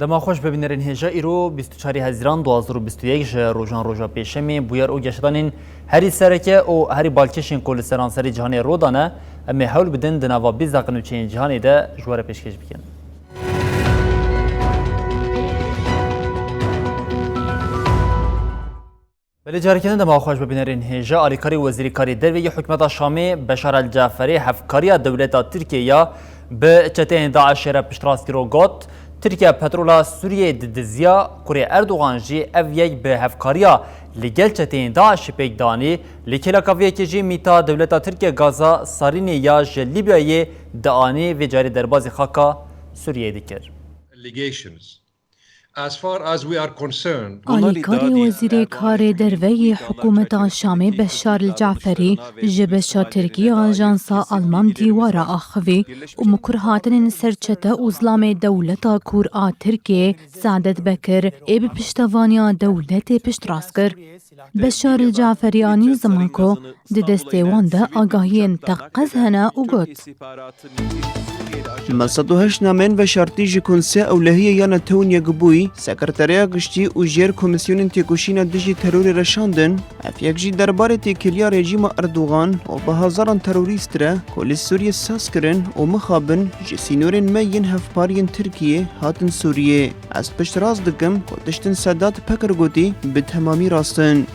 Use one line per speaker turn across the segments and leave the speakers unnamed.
دما خوش ببینرین هجا ایرو 24 هزیران 2021 روزان روزا پیشمی بویر او گشتانین هری سرکه او هری بالکشین کل سرانسری جهانی رودانه اما حول بدن دنوا 20 دقیقه چین جهانی ده جوار پیشکش بکن. ولی جارکن دما خوش ببینرین هجا آلیکاری وزیری کاری دروی حکومت شامی بشار الجعفری هفکاری دولت ترکیه به چته داعش را پشتراست رو گفت ترکیه پترولا سوریه دزیا کوری اردوغان جی اف یک به هفکاریا لگل چتین داعش پیکدانی لیکلا کاویه که جی میتا دولتا ترکیه گازا سارینی یا لیبیای دعانی و جاری دربازی خاکا سوریه دیکر.
آلیکاری وزیر کار دروی حکومت شامی بشار الجعفری جبشا ترکیه آژانسا آلمان دیوارا آخوی و مکرهاتن سرچته اوزلام دولتا کور ترکیه سعادت بکر ای پشتوانیا دولت پشتراس کر. بشار الجعفری آنی زمان کو دسته وانده آگاهی انتقز هنه و گوت.
مصدوهش نامن و شرطی جکونسه اولهیه یا نتون یگبوی سکرتریا گشتی و جیر کمیسیون تیکوشینا دیجی تروری رشاندن اف یک جی درباره تیکلیا رژیم اردوغان و به هزاران تروریست را کل سوریه ساس کرن و مخابن جسینورین مین هفپارین ترکیه هاتن سوریه از پشت راز دکم و دشتن سادات پکر گوتی به تمامی راستن.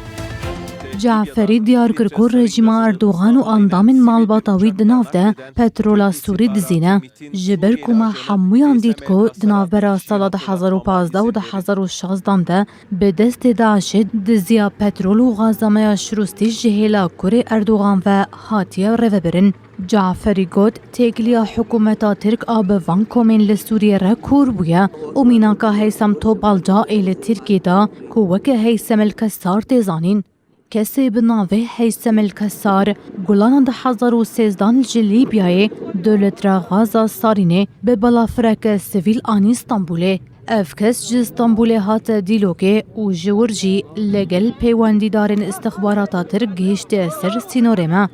جعفری دیار کرد رژیم اردوغان و اندام مالباتاوی دناو ده پترولا سوری دزینه جبر کما حمویان دید که دناو برا سال 2015 و 2016 ده به دست داعش دزیا پترول و غازمه شروستی جهیلا کره اردوغان و هاتیه رو برن. جعفری گوت تیکلیا حکومتا ترک آب وان کومین لسوریه را کور بویا و میناکا هیسم تو بالجا ایل ترکی دا که وکه هیسم الکسار تیزانین. کسی به ناوه هیثم الکسار گلان 2013 لیبیای دولت را غازا سارینه به بلافرک سویل آنی استانبوله. افکس جی استانبوله هات دیلوکه و جورجی لگل پیواندی دارن استخبارات ترک گیشت اثر سینورمه.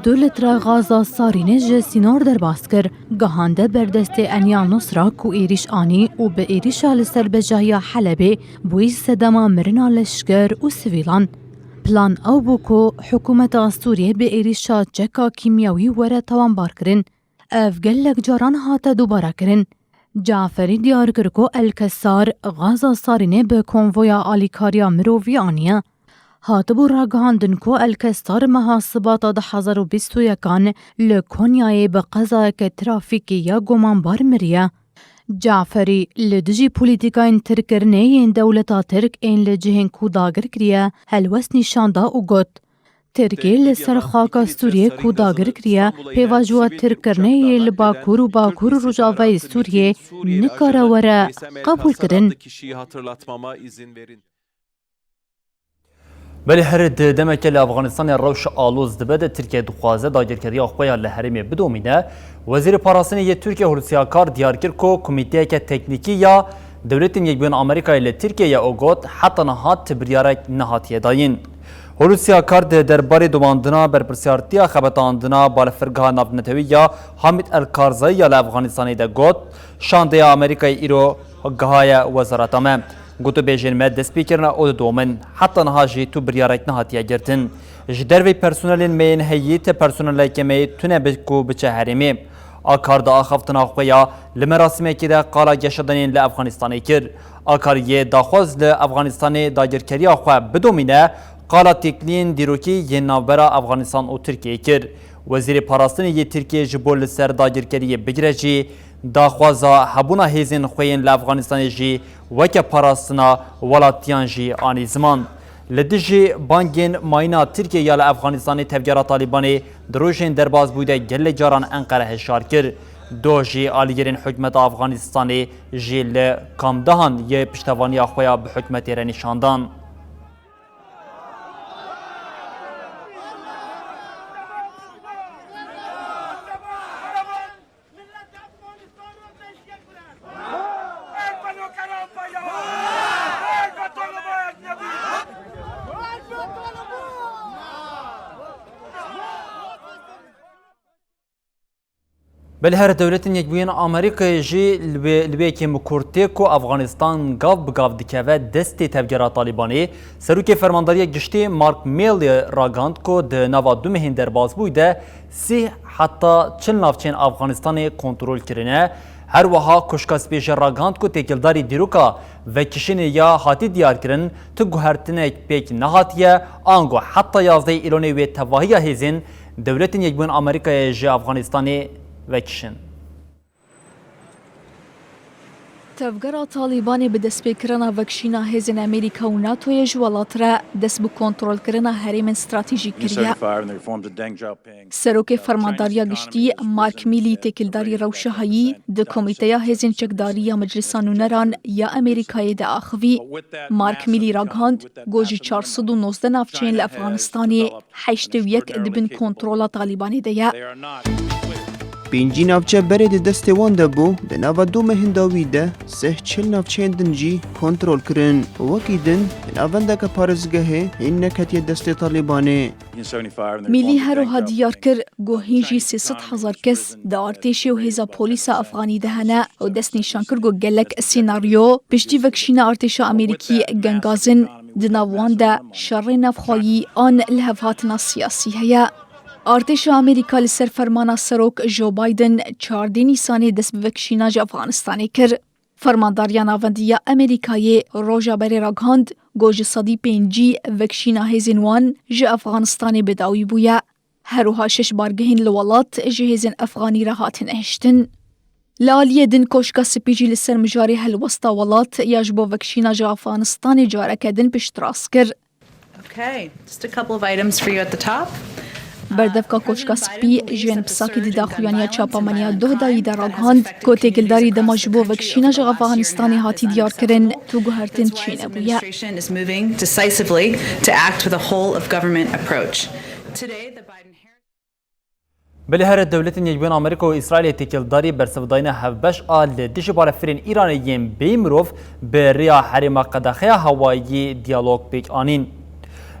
دولت را غازا سارینه جی سینور در باز کر گهانده بردست انیا نصرا کو ایریش آنی و به ایریش آل سر بجایا حلبه بوی صدما مرنا لشکر و سویلان. پلان او بوکو حکومت سوریه به ایریشا جکا کیمیاوی وره توانبار کرن. افگلک جاران هاته دوباره کرن. جعفری دیار کرکو الکسار غازا سارینه به کنویا آلیکاریا مرووی آنیه. هاته بو راگهاندن کو الکسار محاسبات 2021 لکنیای به قضا که ترافیکی یا گمانبار مریه. جعفری لدجی پولیتیکاین ترکرنه این دولتا ترک این لجهن کوداگر کریه هلوس نشانده و گوت. ترکیه لسر خاکا سوریه کوداگر کریه پیواجوات ترکرنه این باکور و باکور رجاوه سوریه نکاره وره قبول کرن.
ولی هر دمک افغانستان روش آلوز دبد ترکیه دخوازه داگیرکاری آخویا لحرمی بدومینه وزیر پاراسانی ترکیه هولوسیا کار دیار کرد که کمیته که تکنیکی یا دولت یک بین آمریکای ل ترکیه یا اوگوت حتی نهات تبریارک نهاتیه داین. هولوسیا کار درباره دوماندنا برپرسیارتیا خبتاندنا بالفرگاه نافنتوی یا حامد الکارزایی یا افغانستانی ده گوت شانده آمریکای ایرو گهای وزارتامه. گوتو بیجن مد سپیکرنا او دومن حتی نهاجی تو بریارک نهاتیه گرتن. جدروی پرسونلین مین هیئت پرسونل کمی تونه بکو بچه هرمی. آکار دا آخفتنا خویا لمراسمه که دا قالا گشدنین لافغانستانی کر. آکار یه داخوز لافغانستانی داگرکری آخوا بدومینه قالا تکلین دیروکی یه نوبرا افغانستان و ترکیه کر. وزیر پاراستانی یه ترکیه جبول سر داگرکری بگرجی داخوازا هبونا هیزین خوین لافغانستان جی وکه پاراستنا ولاتیان جی آنی زمان. لدیجی بانگین ماینا ترکیه یا لافغانستانی تفگیرا طالبانی دروژین درباز بوده گل جاران انقره هشار کر. دو جی آلیگرین حکمت افغانستانی جی لکامدهان یه پشتوانی آخویا به حکمت را نشاندان. بل هر دولتین یکبوین آمریکا جی لبیکی مکورتی کو افغانستان گاو بگاو دکوه دستی تفجیرات طالبانی سروک فرمانداری گشتی مارک میل راگاند کو ده نوا دو مهین در باز بوده سی حتی چل نافچین افغانستان کنترول کرنه هر وها کشکا سپیش راگاند کو تکیلداری دیروکا و کشین یا حاتی دیار کرن تو گوهرتنه پیک نهاتیه آنگو حتی 11 ایلونی و تواهی هزین دولتین یکبوین آمریکا جی افغانستانی وکشن.
تفجر طالبان بدست بکرنا وکشینا هزین امریکا و ناتوی جوالات را دست به کنترل کرنا حریم استراتژیک کریا. سروک فرمانداری گشتی مارک میلی تکیلداری روشهایی د کمیته هزین چکداری مجلسان نران یا امریکای د آخوی مارک میلی راگاند گوجی 419 نافچین لافغانستانی 81 دبن کنترل طالبانی دیا.
پینجی نافچه برید دست وان دبو ده ناوا دو مهنداوی ده سه چل نافچه دنجی کنترول کرن وکی دن ناونده که پارزگه این نکتی دست طالبانه
میلی هروها دیار کر گوهینجی 300,000 کس ده ارتشی و هزا پولیس افغانی دهنه و دست نیشان کر گو گلک سیناریو پشتی وکشین ارتش امریکی گنگازن ده ناوان ده شر نفخایی آن لحفاتنا سیاسی هیا. ارتش امریکا لسر فرمانا سروک جو بایدن 14 نیسانی دست به وکشیناج افغانستانی کر. فرمانداریان آوندیا امریکای روژا بری راگاند گوج صدی پینجی وکشینا هزینوان جه افغانستانی بداوی بویا. هروها 6 بارگهین لولات جه هزین افغانی را هاتن اهشتن. لالیه دن کوشکا سپیجی لسر مجاری هلوستا ولات یاجبو وکشیناج افغانستانی جارک دن پشتراس کر.
Okay, just a couple of items for you at the top.
بردفکا کوچکا سپی جوین پساکی دی داخویانیا چاپامانیا دهدایی در راگاند که تگلداری دماجبو وکشینا جغ افغانستانی هاتی دیار کرن تو گوهرتن چینه بویا.
بلی هر دولتین یکبین آمریکا و اسرائیل تکیلداری برسفداین هفبش آل دیش بارفرین ایرانیین بیمروف به ریا حریم قدخه هوایی دیالوگ بیک آنین.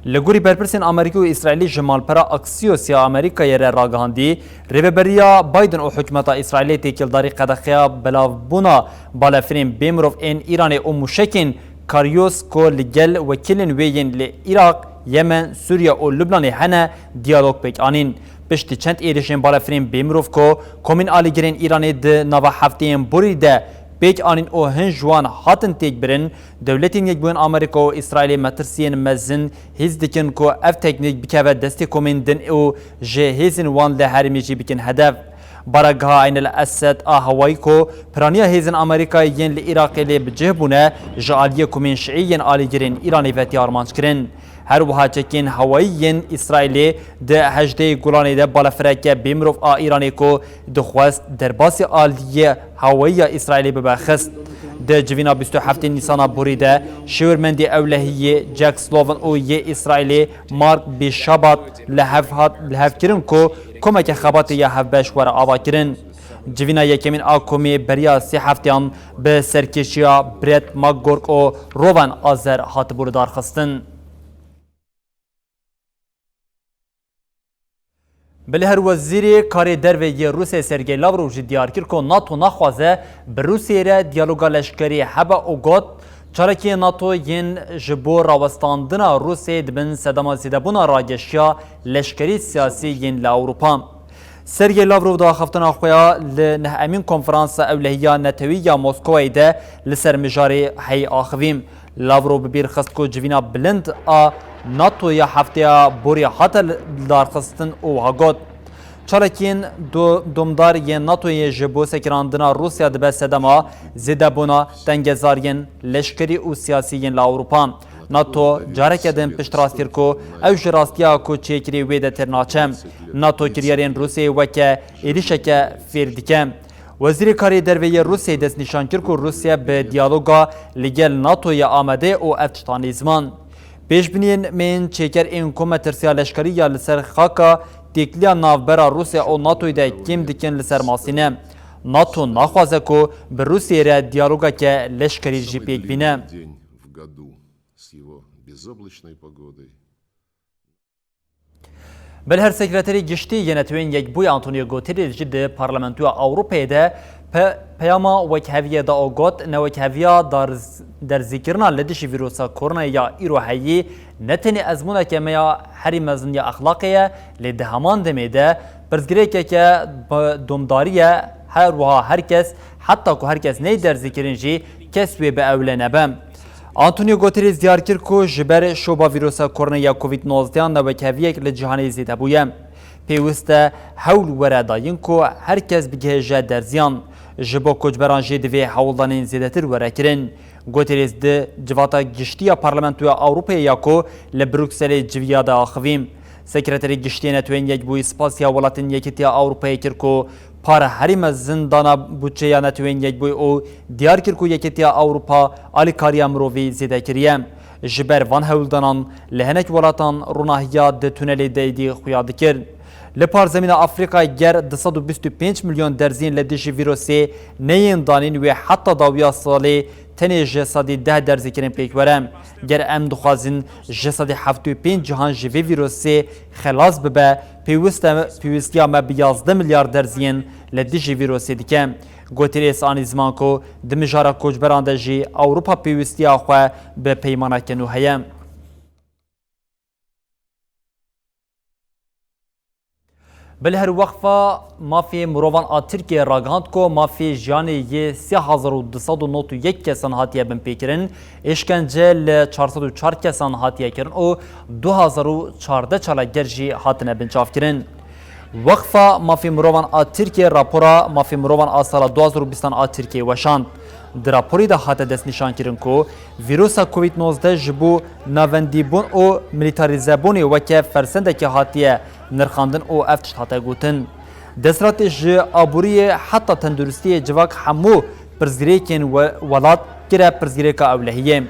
لگوری برپرسین آمریکا و اسرائیلی جمال پرا اکسیوسیا آمریکا یر راگاندی ریبریا بایدن و حکمت اسرائیلی تکیلداری قدخیا بلاوبونا بالافرین بیمروف این ایران و مشکین کاریوس کو لگل وکیلن وین لعراق یمن سوریا و لبنان هنه دیالوگ بیک آنین پشتی چند ایرشین بالافرین بیمروف کو کومین آلیگرین ایرانی ده نوا هفتین بوری ده بیک آنین او هنجوان هاتن تیک برن دولتین یک بوین آمریکا و اسرائیل مترسین مزن هیز دکن کو اف تکنیک بکوه دستی کومین دن او جه هیزن وان لحرمی جی بکن هدف برگها این الاسد آهوایی کو پرانیا هیزن آمریکای ین لعراقی لی بجه بونه جعالی کومین شعیین آلی گرین ایرانی ویتی آرمانج کرن هر وها چکین هوایی اسرائیلی ده هجده گولانی ده بالافرک بیمروف ایرانی کو دخواست در باسی آلیه هوایی اسرائیلی ببخست ده جوینا 27 نیسان بوریده شورمندی اولهی جک سلوون او یه اسرائیلی مارک بیشابات لحف کرن کو کمک خبات یا هفبش ور آوا کرن جوینا یکمین آکومی بریا 3 هفتیان به سرکشیا برت ماگورک و روان آذر هات بوردار خستن بله هر وزیر کاری دروی روسیه سرگی لاوروف دیار کرد که ناتو نخوازه به روسیه را دیالوگا لشکری هبا او گوت چرکی ناتو ین جبو راوستاندنا روسیه دبن صدام زیدبونا راگشیا لشکری سیاسی ین لاوروپا سرگی لاوروف دا خفتنا خویا لنه امین کنفرانس اولهیا نتوی یا موسکوی ده لسر مجاری هی آخویم لاوروف ببیر خست که جوینا بلند ناتو یا هفته بوری حتی دارخستن او هاگود چالکین دومدار ین ناتو ی جبو سکراندنا روسیا دبه سدما زیده بونا تنگزارین لشکری او سیاسی ین لاوروپا ناتو جارک دن پشت راست کر کو او جراستیا کو چیکری ویده ترناچم ناتو کریارین روسیه وکه ایریشک فیردکم وزیر کاری دروی روسیه دست نشان کر کو روسیه به دیالوگا لگل ناتو یا آمده او افتشتانیزمان پیش بینین من چکر این کومه ترسیا لشکری یا لسر خاکا تکلیا ناوبرا روسیه او ناتوی ده کم دکن لسر ماسینه ناتو نخوازه که به روسیه را دیالوگا که لشکری جی پیک بینه بالهر سکرتری گشتی ینتوین یک بوی آنتونیو گوتریز جد پارلمانتو اوروپای ده پیاما وکهویه دا اوگوت نوکهویه در ذکرنا لدش ویروسا کرونا یا ایروحیی نتنی ازمونه که میا هری مزن یا اخلاقیه لده همان دمیده برزگره که دومداریه هر وها هر کس حتی که هر کس نی در ذکرنجی کسوی به اوله نبم. آنتونیو گوتریز دیار کرد که جبر شوبا ویروسا کرونا یا کووید 19 نوکهویه که لجهانی زیده بویم. پیوسته حول وراداین که هر کس بگه در زیان جبو کجبران جدوی حولدانین زیدتر ورکرین. گوتریز ده جواتا گشتی پارلمانتو اوروپای یاکو لبروکسل جویاد آخویم. سکرتری گشتی نتوین یک بوی سپاسیا ولاتین یکیتیا اوروپای کرکو پاره هریم زندانا بودجه یا نتوین یک بوی او دیار کرکو یکیتیا اوروپا آلیکاریا مرووی زیده کریم. جبر وان حولدانان لهنک ولاتان روناهیا ده تونلی دیدی خویاد کرد. لپار زمین آفریقا گر 225 میلیون درزین لدیش ویروسی نین دانین و حتی داویا سالی تنی جسادی 10 درزی کرن پیک ورم. گر ام دخوازین جسادی 75 جهان جوی ویروسی خلاص ببه پیوستی ما 11 میلیارد درزین لدیش ویروسی دیکم. گوتریس آنی زمان کو دمجارا کوچبران دجی اوروپا پیوستی آخواه به پیمانه کنو هیم. بالهر وقفه مافی مروان ترکیه راگاند کو مافی جانی ی 3291 کسان هاتیه بن پیکرین اشکنجه ل 404 کسان هاتیه کرن او 2014 چالا گرجی هاتنه بن چاف کرن. وقفه مافی مروان ترکیه راپورا مافی مروان سال 2020 ترکیه وشاند. در راپوری ده هات دست نشان کرن کو ویروسا کووید 19 جبو ناوندیبون او ملیتاریزابونی وکه فرسنده که هاتیه نرخاندن او افتش هاته گوتن. دستراتش آبوری حتی تندرستی جواک همو پرزگریکن ولاد گره پرزگریکا اولهیه.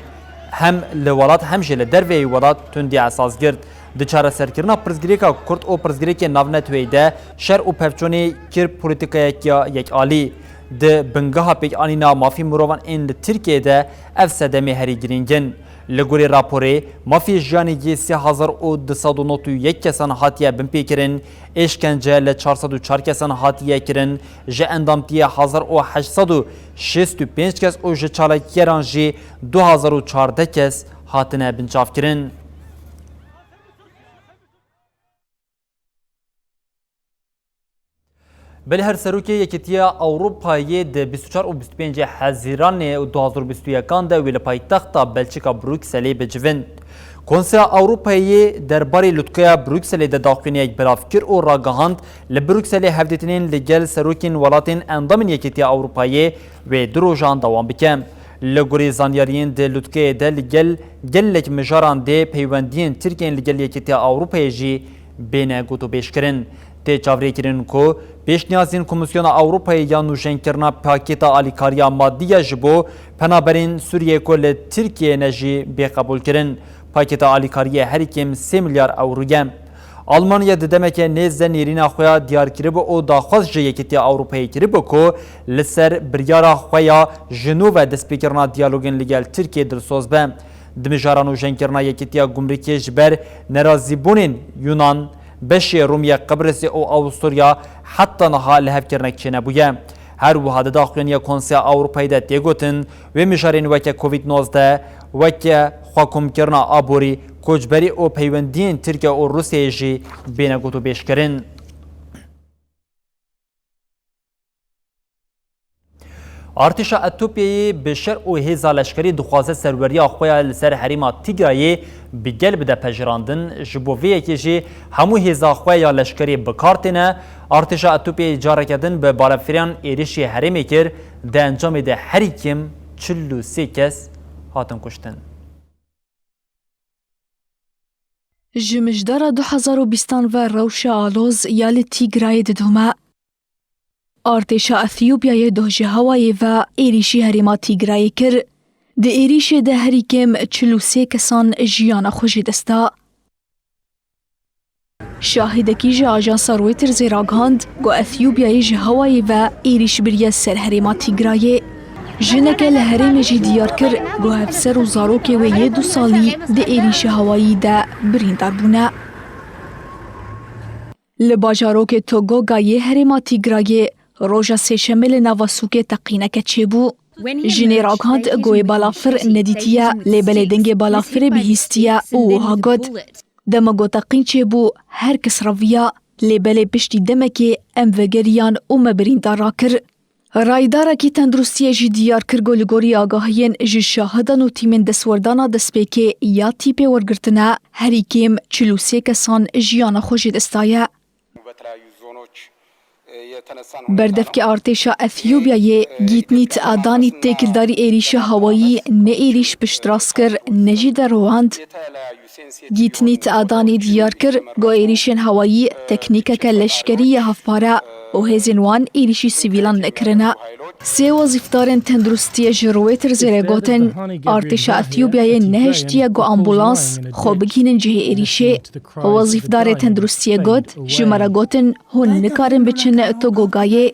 هم لولاد همشه لدروی ولاد تندی اساس گرد. دچاره سرکرنا پرزگریکا کرد او پرزگریک ناونتوی ده شر او پفچونی کر پولیتیکای یک عالی. ده بنگاه پیک آنینا مافی مروان این ترکیه ده اف سدمی هری گرینگن. لگوری راپوری مافی جانی ی 3291 کسان هاتیه بن پیکرین اشکنجه ل 404 کسان هاتیه کرن جه اندامتی 1865 کس او جه چالاکیران جی 2014 کس هاتنه بنچاف کرن. بالهر سروکی یکیتیا اوروپایی ده 24 و 25 حزیران 2021 ده ویل پایتخت بلژیکا بروکسل بجوند. کنسل اوروپایی درباره لوتکیا بروکسل ده داخلی یک برافکر او راگهاند لبروکسل هفدتنین لگل سروکین ولاتین اندامین یکیتیا اوروپایی و دروژان دوام بکم. لگوری زانیارین ده لوتکیا ده لگل گلک مجاران ده پیوندین ترکین لگل یکیتیا اوروپایی جی بین گوتو بیش کرن. ته چاوری کرن کو پیشنیازین کمیسیون اوروپایی یا نوشن کرنا پاکتا آلیکاریا مادیه جبو پنابرین سوریه کل ترکیه نجی بی قبول کرن. پاکتا آلیکاریه هر کم 3 میلیارد اورویه. آلمانیا ددمک نزد نیرینا خویا دیار کرب او داخواست جه یکیتی اوروپایی کرب کو لسر بریارا خویا جنو و دسپیکرنا دیالوگن لگل ترکیه دلسوز به. دمجاران نوشن کرنا یکیتی گمرکی جبر نرازیبونین یونان بشی رومیا قبرس او اوستوریا حتی نها لحف کرنک چه نبویه. هر وحده داخلینی کنسیا اوروپایی ده تیگوتن و میشارین وکه کووید 19 وکه حکم کرنا آبوری کوچبری او پیوندین ترکیه او روسیه جی بین گوتو بیش کرن. ارتشا اتوپیایی بشر او هیزا لشکری دخوازه سروری آخویا لسر حریما تیگرایی بگل بده پجراندن جبوویه که جی همو هیزا آخویا لشکری بکارتینه. ارتشا اتوپیایی جاره کردن به بالافریان ایریشی حریمی کر ده انجام ده هری کم 43 کس هاتن کشتن.
جمجدار 2020 و روش آلوز یال تیگرای ددومه ارتشا اثیوپیای دوجه هوایی و ایریشی هریما تیگرای کر ده ایریش ده هریکم 43 کسان جیانا خوشی دستا. شاهدکی جه آجانس رویترز راگاند گو اثیوپیای جه هوایی و ایریش بریه سر هریما تیگرای جنکه لحریم جی دیار کر گو هفسر و زاروکه و 2 سالی ده ایریش هوایی ده بریندار بونه. li bajarokê Togogayê herêma Tîgrayê roja sêşemê li nava sûkê teqîneke çêbû. Jinê ragihand goyê balafir nedîtiye lê belêdengê balafirê bihîstiye û wiha got dema goteqîn çêbû her kes reviya lê belê piştî demekê em vegeriyan û me birîndar rakir. Raydarekî tenduristiyê jî diyar kir ku li gorî agahiyên ji şahidan û tîmên destwerdana destpêkê ya tîpê wergirtine herî kêm 43 kesan jiyana xwe jê destaye. Berdevke artêşa Ethîopyayê gîtnît a danî têkildarî êrişa hewayî ne êrîş piştras kir ne jî derwand. Gîtnît a danî diyar kir ku êrişên hewayî teknîkeke leşkerî ya hevpare û hêzên wan êrişî sivîlan nekirine. Sê wezîfdarên tenduristiyê ji Reuters zêre gotin artêşa Ethîopyayê nehiştiye ku ambulans xwe bigînin cihê êrişê. Wezîfdarê tenduristiyê got ji me re gotin hûn nikarin biçin Togogayê.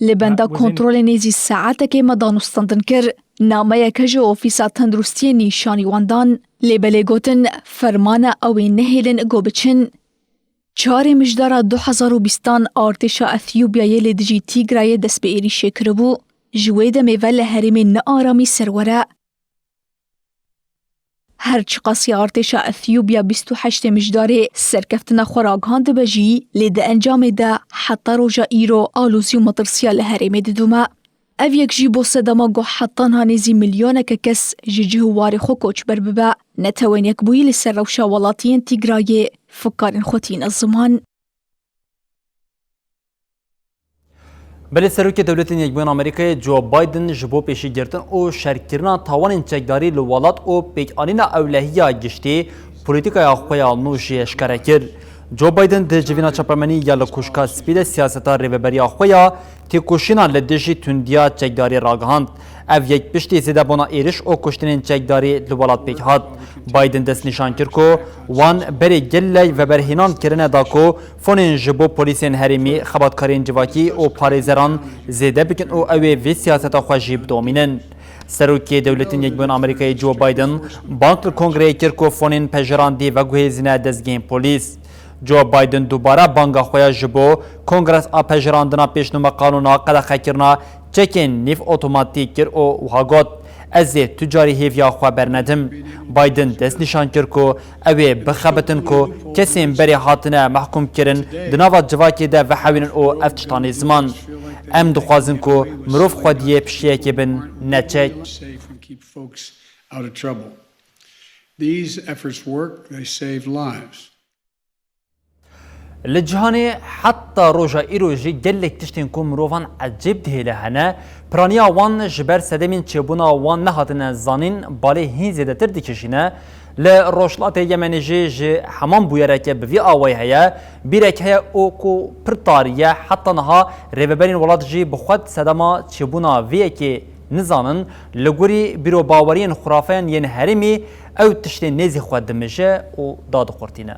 Li benda kontrolê nêzî saetekê me danûstandin kir. Nameyeke ji ofîsa tenduristiyê nîşanî wan dan lê belê gotin fermana ew ê nehêlin ku biçin. Çarê mijdara 2020 artêşa Ethîopyayê lê dijî Tîgrayê dest bi êrişê kiribû. Ji wê demê ve li herêmê nearamî serwere. Her çi qasî artêşa Ethîopya 28 mijdarê serkeftina xwe ragihan dibe jî lê di encamê de heta roja îro alozî û metirsiya li herêmê didûme. Ev yek jî bo sedema ku hetanha nêzî milyoneke kes ji cih û warê xwe koçber bibe. Netewên yekbûyî li ser rewşa welatiyên Tîgrayê fikarên xwe tîne ziman.
Belê Serokê Dewletên Yekbûyên Amerîkayê Joe Biden ji bo pêşîgirtin û şerkirina tawanên çekdarî li welat û pêkanîna ewlehiya giştî polîtîkaya xwe ya nû jî eşkere kir. Joe Biden di civîna çapemenî ya li kuşka spî de siyaseta rêveberiya xwe ya têkoşînan li dijî tundiya çekdarî ragihand. Ev yek piştî zêdebûna êriş û kuştinên çekdarî li welat pêk hat. Biden dest nîşan kir ku wan berê gelek veberhênan kirine da ku fonên ji bo polîsên herêmî, xebatkarên civakî û parêzeran zêde bikin û ew ê vê siyaseta xwe jî bidomînin. Serokê Dewletên Yekbûyên Amerîkayê Joe Biden bank li Kongreyê kir ku fonên pejerandî veguhêzîne destgehên polîs. Joe Biden dubara banga xwe ya ji bo Kongres a pejerandina pêşnûma qanûna qedexekirina çekên nîv otomatîk kir û wiha got ez ê tu carî hêviya xwe bernedim. Biden dest nîşan kir ku ew ê bixebitin ku kesên berê hatine mehkûm kirin di nava civakê de vehewînin û ev tiştanê ziman. Em dixwazin ku mirov xwediyê piştiyekê bin neçek.
These efforts work, they save lives.
Li cihanê heta roja îro jî gelek tiştên ku mirovan ecêb dihêle hene, piraniya wan ji ber sedemên çêbûna wan nehatine zanîn balê hîn zêdetir dikişîne. Li rojhilatê Yemenê jî ji heman bûyereke bi vî awayî heye, bîrek heye û ku pir tariye heta niha rêveberên welat jî bi xwe sedema çêbûna vê yekê nizanin li gorî bîrobaweriyên xurafeyan yên herêmê ew tiştên nêzî xwe dimije û dadixurtîne.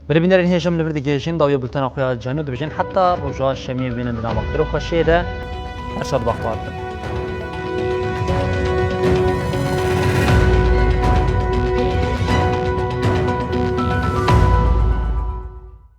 بربینەرین هێژم لەبەر دەگەیژین داویە بولتەنە خۆیان جانە دەبێژین حتا ڕۆژا شەمیە بینن دنامەکتر و خۆشێدە هەر شەر بەخوارد.